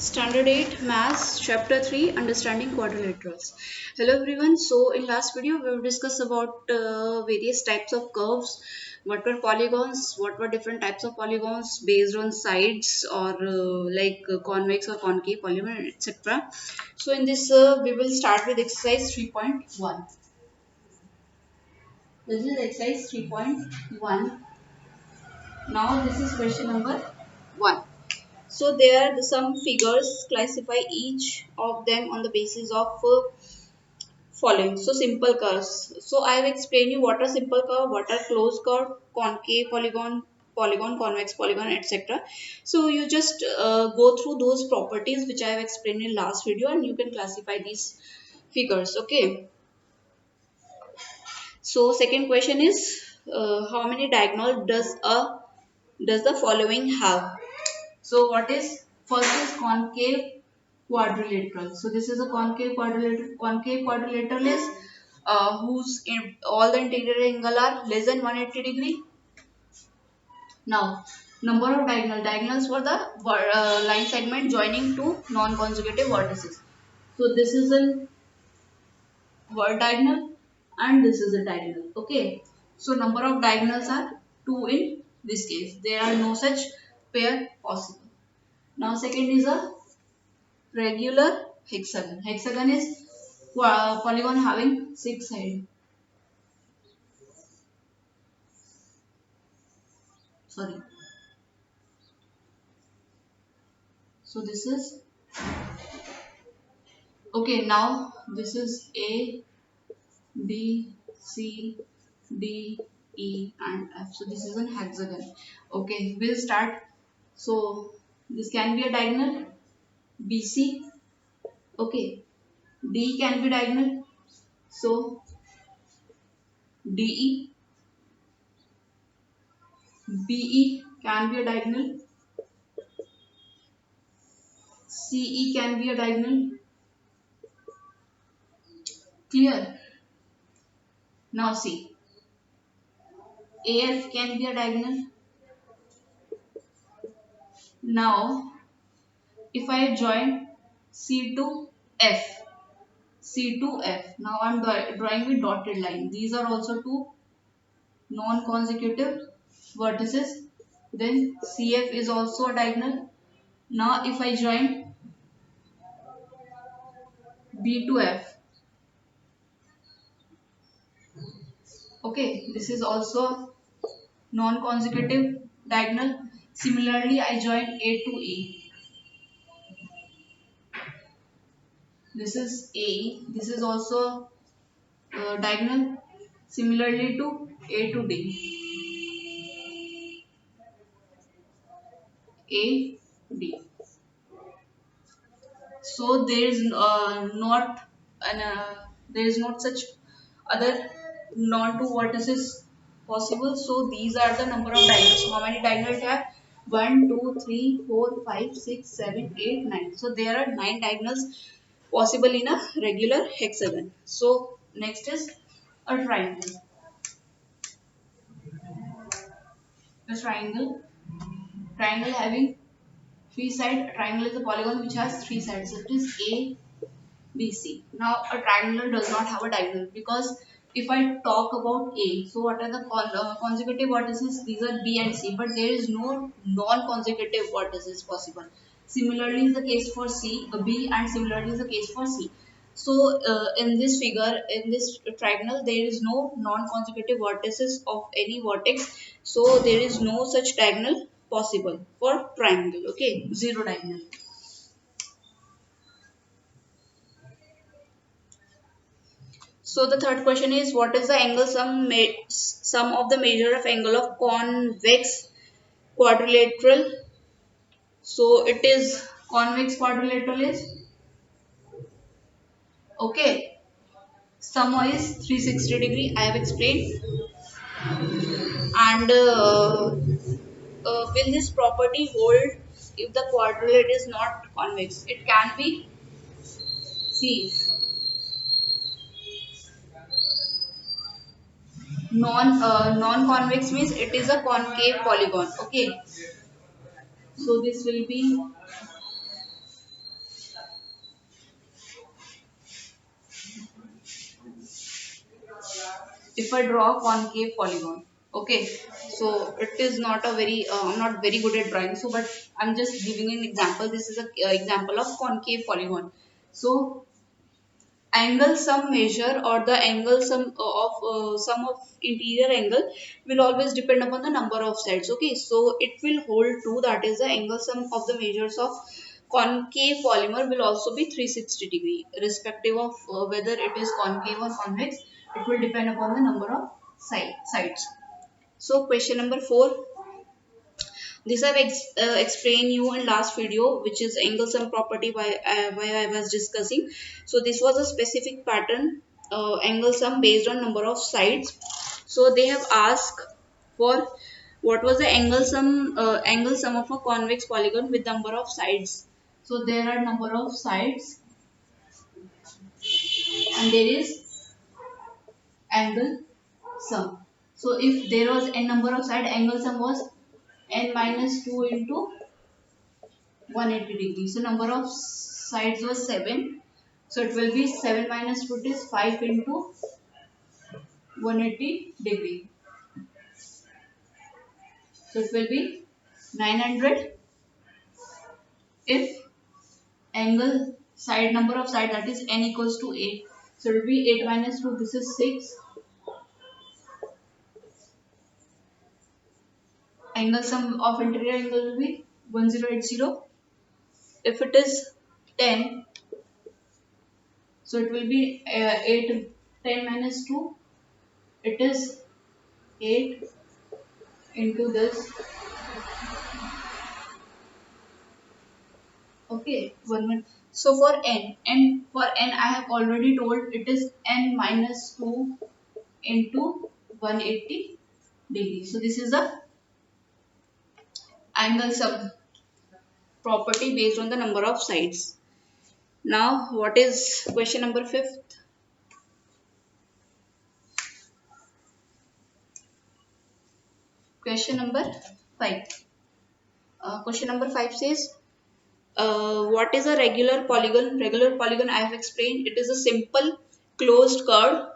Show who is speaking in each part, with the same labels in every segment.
Speaker 1: Standard 8 Maths Chapter 3 Understanding Quadrilaterals. Hello everyone. So in last video we have discussed about various types of curves, what were polygons, what were different types of polygons based on sides or convex or concave polygon, etc. So in this we will start with exercise 3.1. This is exercise 3.1. Now this is question number 1. So there are some figures, classify each of them on the basis of following. So simple curves. So I have explained you what are simple curve, what are closed curve, concave polygon, polygon, convex polygon, etc. So you just go through those properties which I have explained in last video and you can classify these figures. Okay. So second question is how many diagonal does the following have? So what is first is concave quadrilateral. So this is a concave quadrilateral. Concave quadrilateral is all the interior angle are less than 180 degree. Now number of diagonals for the line segment joining two non-consecutive vertices. So this is a diagonal and this is a diagonal. Okay. So number of diagonals are 2 in this case. There are no such pair possible. Now second is a regular hexagon. Hexagon is polygon having 6 sides. Sorry. So this is okay. Now this is A, B, C, D, E and F. So this is an hexagon. Okay, we'll start. So this can be a diagonal BC. Okay, D can be diagonal. So DE, BE can be a diagonal. CE can be a diagonal. Clear? Now see. AF can be a diagonal. Now, if I join C to F, C to F, now I am drawing with dotted line. These are also two non-consecutive vertices. Then CF is also a diagonal. Now, if I join B to F, okay, this is also non-consecutive diagonal. Similarly, I join A to E. This is AE. This is also diagonal. Similarly to A to D. A D. So there is there is not such other non-two vertices possible. So these are the number of diagonals. So how many diagonals have? 1, 2, 3, 4, 5, 6, 7, 8, 9. So there are 9 diagonals possible in a regular hexagon. So next is a triangle. A triangle having three sides. Triangle is a polygon which has three sides. So it is A, B, C. Now a triangle does not have a diagonal because if I talk about A, so what are the consecutive vertices? These are B and C, but there is no non-consecutive vertices possible. Similarly is the case for B, and similarly is the case for C. So in this figure, in this triangle, there is no non-consecutive vertices of any vertex. So there is no such diagonal possible for triangle. Okay, zero diagonal. So the third question is what is the angle sum of the measure of angle of convex quadrilateral? So it is convex quadrilateral is okay. Sum is 360 degree. I have explained. And will this property hold if the quadrilateral is not convex? It can be. See, non-convex means it is a concave polygon. Okay. So this will be if I draw a concave polygon. Okay, so it is not a very I'm not very good at drawing, so but I'm just giving an example. This is a example of concave polygon. So angle sum measure or the angle sum of interior angle will always depend upon the number of sides. Okay, so it will hold true, that is the angle sum of the measures of concave polymer will also be 360 degree irrespective of whether it is concave or convex. It will depend upon the number of sides. So question number 4, this I've explained you in last video, which is angle sum property why I was discussing. So this was a specific pattern angle sum based on number of sides. So they have asked for what was the angle sum of a convex polygon with number of sides. So there are number of sides and there is angle sum. So if there was n number of side, angle sum was n minus 2 into 180 degrees. So number of sides was 7. So it will be 7 minus 2 is 5 into 180 degree. So it will be 900 if angle side number of side, that is n equals to 8. So it will be 8 minus 2, this is 6. Angle sum of interior angle will be 1080. If it is 10, so it will be 10 minus 2, it is 8 into this. Okay, 1 So for n I have already told it is n minus 2 into 180 degrees. So this is the angle sum property based on the number of sides. Now what is question number 5th? Question number 5. Question number 5 says what is a regular polygon? Regular polygon I have explained. It is a simple closed curve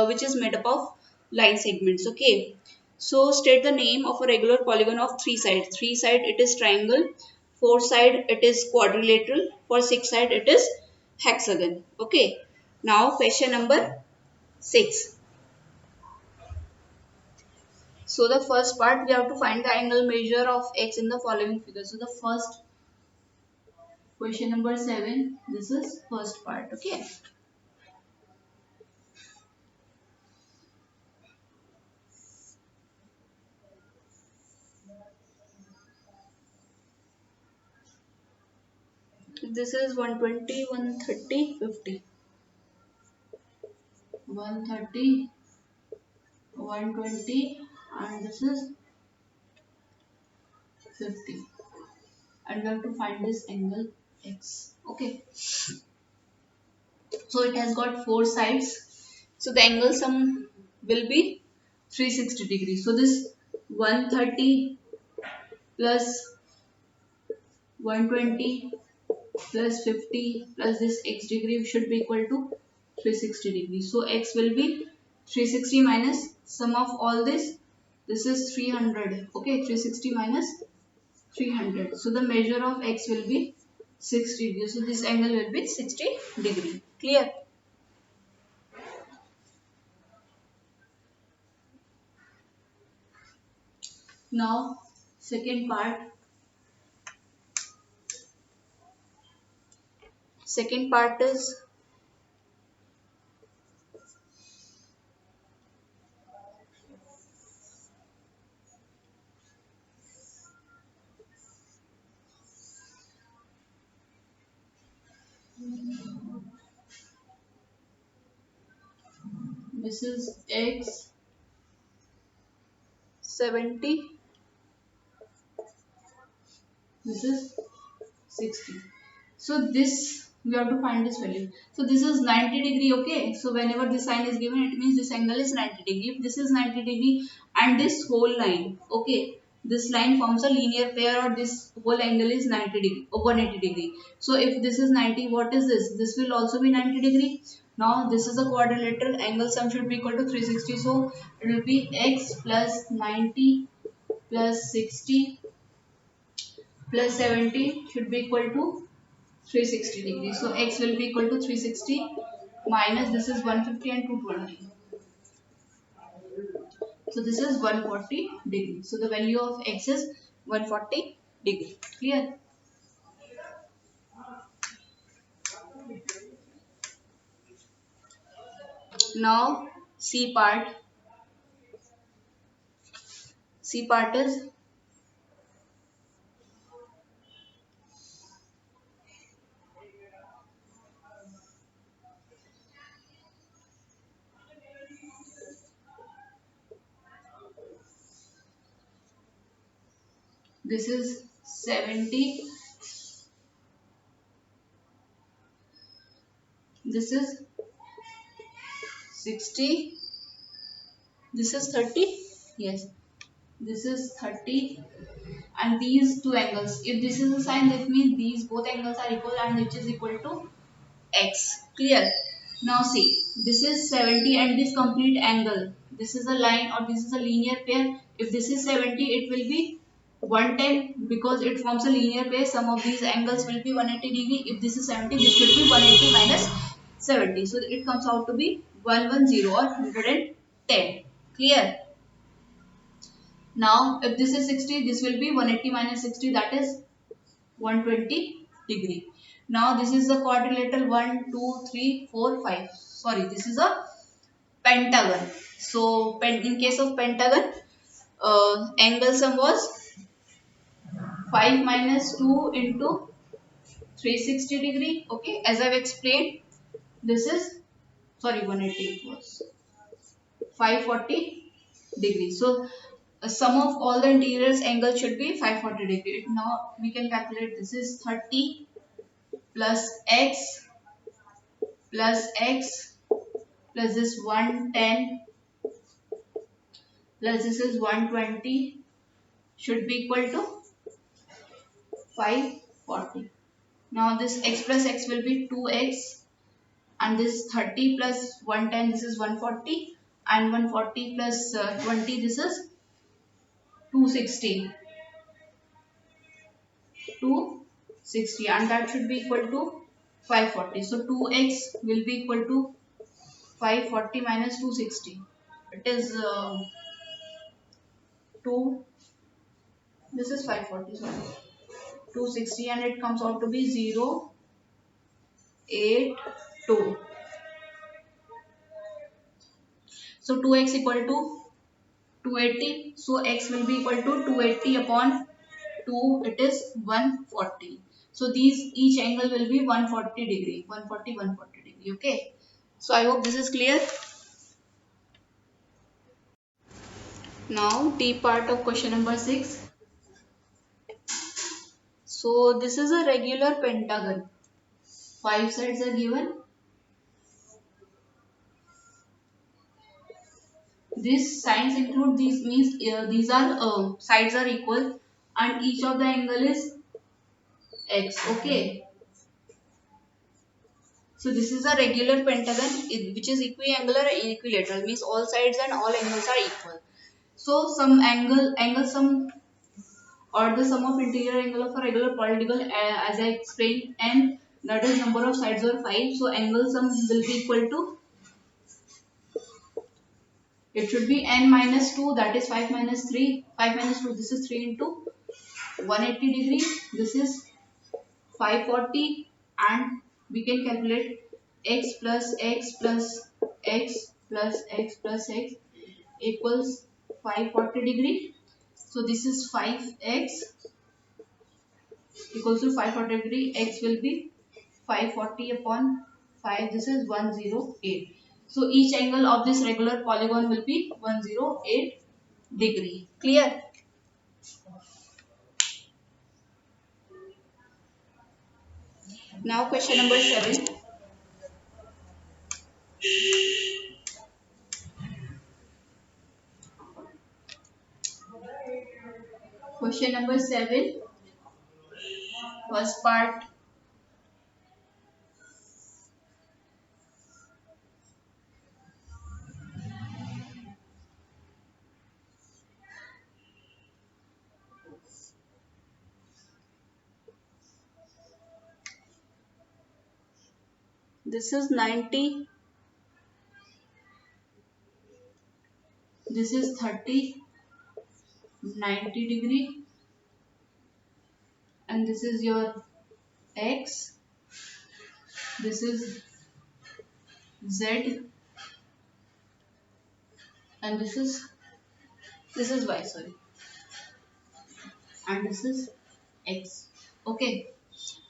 Speaker 1: which is made up of line segments. Okay. So state the name of a regular polygon of 3 sides. 3 side it is triangle. 4 side it is quadrilateral. For 6 side it is hexagon. Okay. Now question number 6. So the first part we have to find the angle measure of x in the following figure. So the first question number 7, this is first part. Okay. This is 120, 130, 50. 130, 120 and this is 50. And we have to find this angle x. Okay. So it has got 4 sides. So the angle sum will be 360 degrees. So this 130 plus 120 plus 50 plus this x degree should be equal to 360 degrees. So x will be 360 minus sum of all this. This is 300. Okay, 360 minus 300. So the measure of x will be 60 degrees. So this angle will be 60 degree. Clear? Now second part. Second part is this is x 70. This is 60. So this we have to find this value. So this is 90 degree. Okay. So whenever this sign is given, it means this angle is 90 degree. If this is 90 degree and this whole line, okay, this line forms a linear pair or this whole angle is 90 degree or 180 degree. So if this is 90, what is this? This will also be 90 degree. Now this is a quadrilateral, angle sum should be equal to 360. So it will be x plus 90 plus 60 plus 70 should be equal to 360 degrees. So x will be equal to 360 minus this is 150 and 220. So this is 140 degrees. So the value of x is 140 degree. Clear? Now C part. C part is this is 70. This is 60. This is 30. Yes. This is 30. And these two angles. If this is a sine, that means these both angles are equal and which is equal to x. Clear? Now see, this is 70 and this complete angle. This is a line or this is a linear pair. If this is 70, it will be 110 because it forms a linear pair. Some of these angles will be 180 degree. If this is 70, this will be 180 minus 70. So it comes out to be 110 or 110. Clear? Now if this is 60, this will be 180 minus 60, that is 120 degree. Now this is the quadrilateral 1, 2, 3, 4, 5. Sorry, this is a pentagon. So in case of pentagon, angle sum was 5 minus 2 into 360 degree. Okay, as I've explained, this is, sorry, 180 was 540 degree. So sum of all the interiors angle should be 540 degree. Now we can calculate, this is 30 plus x plus x plus this 110 plus this is 120 should be equal to 540. Now this x plus x will be 2x and this 30 plus 110 this is 140 and 140 plus 20 this is 260. 260 and that should be equal to 540. So 2x will be equal to 540 minus 260. It is 2. This is 540. Sorry, 260 and it comes out to be 0, 8, 2. So 2x equal to 280. So x will be equal to 280 upon 2. It is 140. So these each angle will be 140 degree. 140, 140 degree. Okay. So I hope this is clear. Now D part of question number 6. So this is a regular pentagon. 5 sides are given. These sides include these means these are sides are equal and each of the angle is x. Okay. So this is a regular pentagon which is equiangular and equilateral, means all sides and all angles are equal. So some angle sum or the sum of interior angle of a regular polygon as I explained, and that is number of sides are 5. So angle sum will be equal to, it should be n minus 2, that is 5 minus 3. 5 minus 2, this is 3 into 180 degree. This is 540 and we can calculate x plus x plus x plus x plus x equals 540 degree. So this is 5x equals to 540 degree. X will be 540 upon 5. This is 108. So each angle of this regular polygon will be 108 degree. Clear? Now question number 7. Question number 7 was part. this is 90, this is 30, 90 degree, and this is your x, this is z, and this is y, sorry, and this is x. Okay,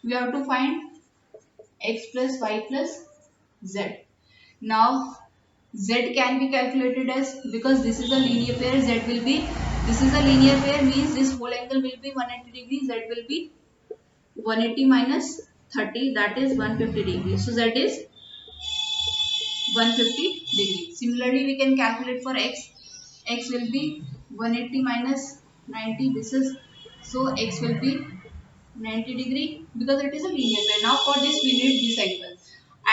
Speaker 1: we have to find x plus y plus z. Now z can be calculated as, because this is a linear pair, z will be, this is a linear pair means this whole angle will be 180 degrees, z will be 180 minus 30, that is 150 degrees. So z is 150 degrees. Similarly, we can calculate for x. X will be 180 minus 90. This is, so x will be 90 degree because it is a linear pair. Now for this we need this angle,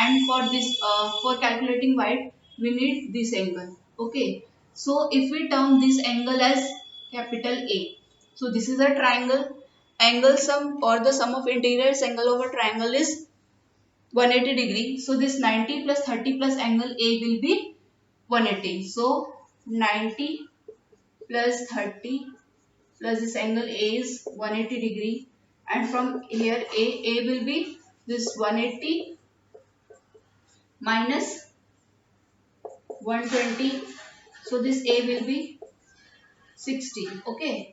Speaker 1: and for this for calculating y we need this angle. Okay. So if we term this angle as capital A, so this is a triangle. Angle sum or the sum of interiors angle of a triangle is 180 degree. So this 90 plus 30 plus angle A will be 180. So 90 plus 30 plus this angle A is 180 degree, and from here A will be this 180 minus 120. So this A will be 60. Okay.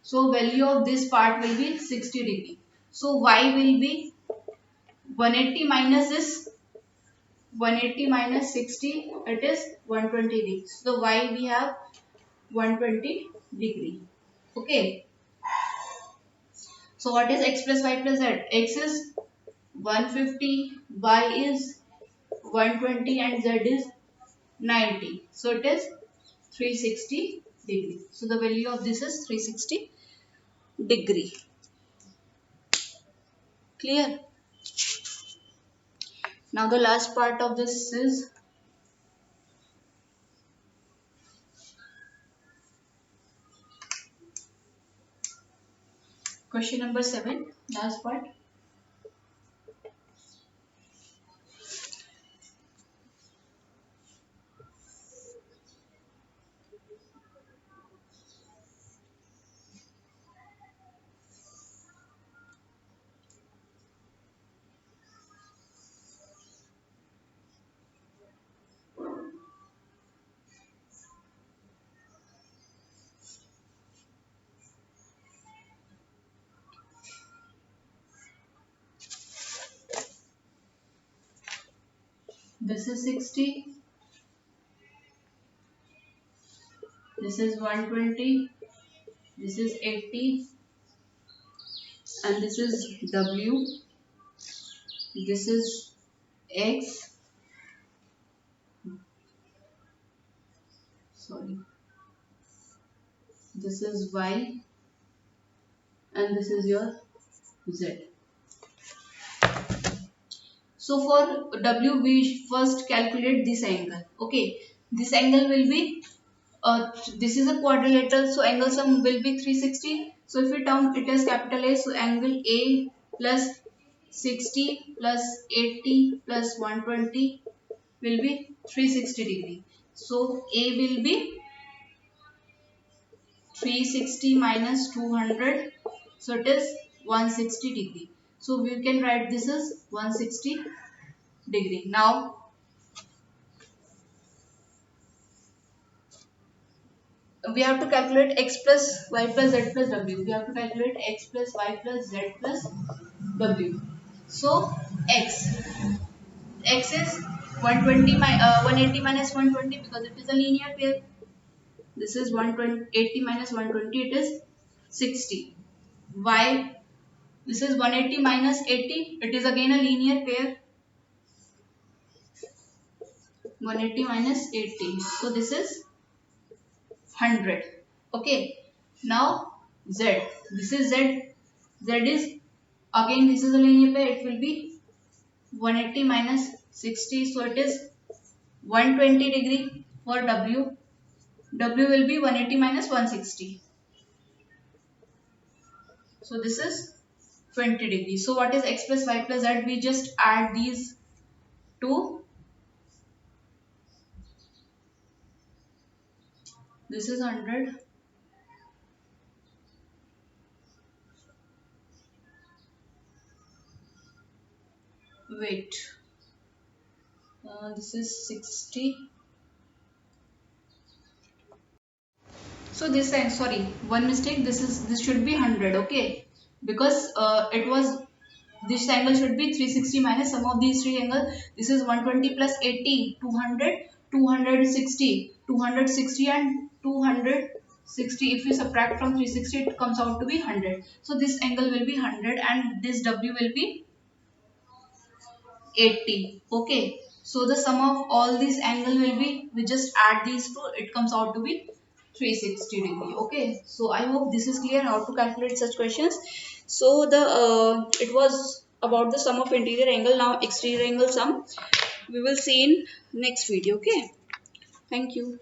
Speaker 1: So value of this part will be 60 degree. So Y will be 180 minus this 180 minus 60, it is 120 degrees. So y we have 120 degree. Okay. So what is x plus y plus z? X is 150, y is 120, and z is 90. So it is 360 degree. So the value of this is 360 degree. Clear? Now the last part of this is question number 7, last part. This is 60, this is 120, this is 80, and this is W, this is X, sorry, this is Y, and this is your Z. So for W we first calculate this angle. Okay, this angle will be, this is a quadrilateral, so angle sum will be 360. So if we term it as capital A, so angle A plus 60 plus 80 plus 120 will be 360 degree. So A will be 360 minus 200, so it is 160 degree. So we can write this as 160 degree. Now we have to calculate x plus y plus z plus w. We have to calculate x plus y plus z plus w. So x is 180 minus 120 because it is a linear pair. This is 180 minus 120, it is 60. Y, this is 180 minus 80, it is again a linear pair. 180 minus 80, so this is 100. Okay. Now z, this is z. Z is, again this is a linear pair, it will be 180 minus 60, so it is 120 degree for W. W will be 180 minus 160. So this is 20 degree. So what is x plus y plus z? We just add these to, this is 100, wait, this is 60. So this time, sorry, one mistake, this should be 100, okay, because it was, this angle should be 360 minus sum of these three angles. This is 120 plus 80, 200, 260, 260 and 260. If we subtract from 360, it comes out to be 100. So this angle will be 100 and this W will be 80. Okay. So the sum of all these angle will be, we just add these two, it comes out to be 360 degree. Okay. So I hope this is clear how to calculate such questions. So the it was about the sum of interior angle. Now exterior angle sum we will see in next video. Okay. Thank you.